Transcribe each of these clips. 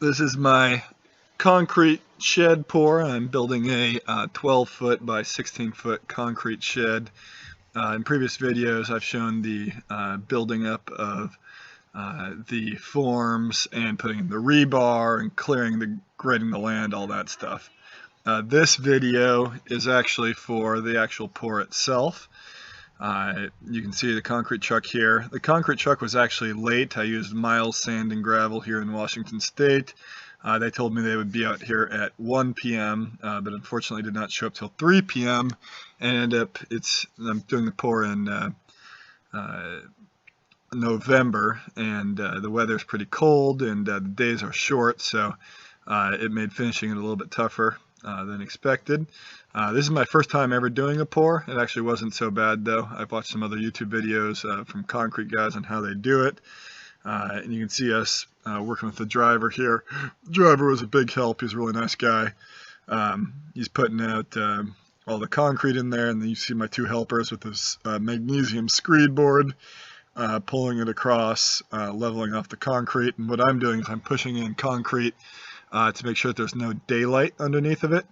This is my concrete shed pour. I'm building a 12-foot by 16-foot concrete shed. In previous videos I've shown the building up of the forms and putting in the rebar and grading the land, all that stuff. This video is actually for the actual pour itself. You can see the concrete truck here. The concrete truck was actually late. I used Miles Sand and Gravel here in Washington State. They told me they would be out here at 1 p.m., but unfortunately did not show up till 3 p.m. and I'm doing the pour in November, and the weather's pretty cold and the days are short, so it made finishing it a little bit tougher than expected. This is my first time ever doing a pour. It actually wasn't so bad though. I've watched some other YouTube videos from concrete guys on how they do it. And you can see us working with the driver here. The driver was a big help. He's a really nice guy. He's putting out all the concrete in there, and then you see my two helpers with this magnesium screed board pulling it across, leveling off the concrete. And what I'm doing is I'm pushing in concrete to make sure that there's no daylight underneath of it,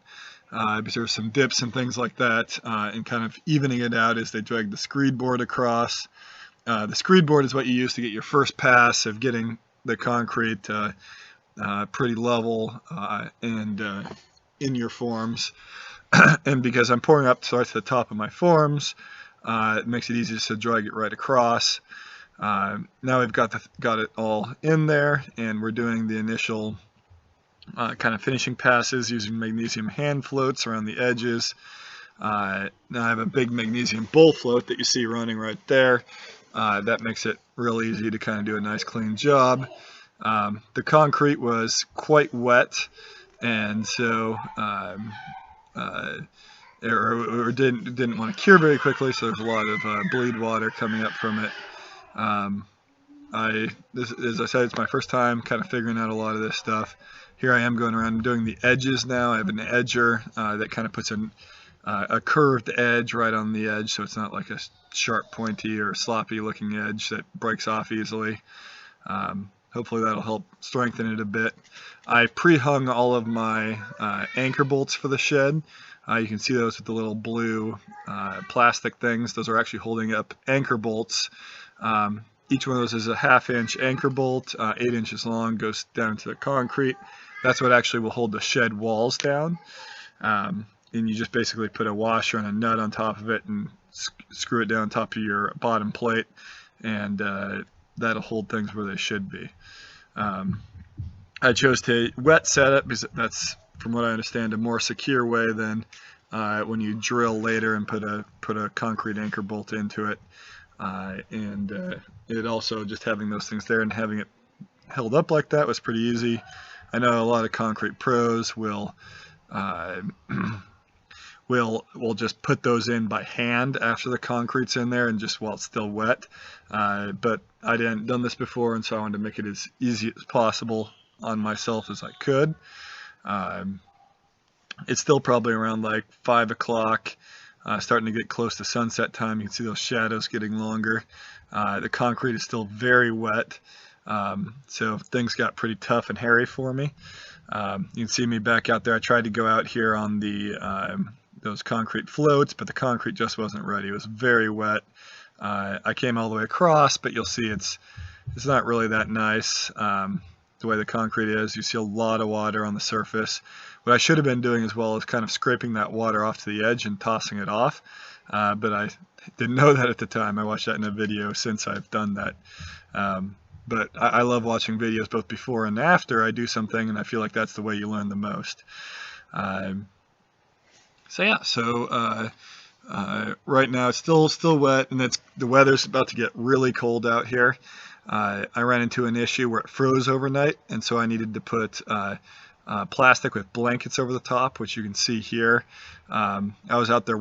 because there's some dips and things like that, and kind of evening it out as they drag the screed board across. The screed board is what you use to get your first pass of getting the concrete pretty level and in your forms. And because I'm pouring up to the top of my forms, it makes it easy to drag it right across. Now we've got it all in there, and we're doing the initial kind of finishing passes using magnesium hand floats around the edges. Now I have a big magnesium bowl float that you see running right there. That makes it real easy to kind of do a nice clean job. The concrete was quite wet, and so it didn't want to cure very quickly, so there's a lot of bleed water coming up from it. As I said, it's my first time kind of figuring out a lot of this stuff. Here I am going around and doing the edges now. I have an edger that kind of puts a curved edge right on the edge, so it's not like a sharp, pointy, or sloppy looking edge that breaks off easily. Hopefully that'll help strengthen it a bit. I pre-hung all of my anchor bolts for the shed. You can see those with the little blue plastic things. Those are actually holding up anchor bolts. Each one of those is a 1/2 inch anchor bolt, 8 inches long, goes down into the concrete. That's what actually will hold the shed walls down. And you just basically put a washer and a nut on top of it and screw it down on top of your bottom plate, and that'll hold things where they should be. I chose to wet set it because that's, from what I understand, a more secure way than when you drill later and put a concrete anchor bolt into it. It also, just having those things there and having it held up like that was pretty easy. I know a lot of concrete pros will just put those in by hand after the concrete's in there and just while it's still wet. But I hadn't done this before, and so I wanted to make it as easy as possible on myself as I could. It's still probably around like 5 o'clock. Starting to get close to sunset time. You can see those shadows getting longer. The concrete is still very wet, so things got pretty tough and hairy for me. You can see me back out there. I tried to go out here on those concrete floats, but the concrete just wasn't ready. It was very wet. I came all the way across, but you'll see it's not really that nice. The way the concrete is, you see a lot of water on the surface. What I should have been doing as well is kind of scraping that water off to the edge and tossing it off, but I didn't know that at the time. I watched that in a video since I've done that. But I love watching videos both before and after I do something, and I feel like that's the way you learn the most. Right now it's still wet, and the weather's about to get really cold out here. I ran into an issue where it froze overnight, and so I needed to put plastic with blankets over the top, which you can see here. I was out there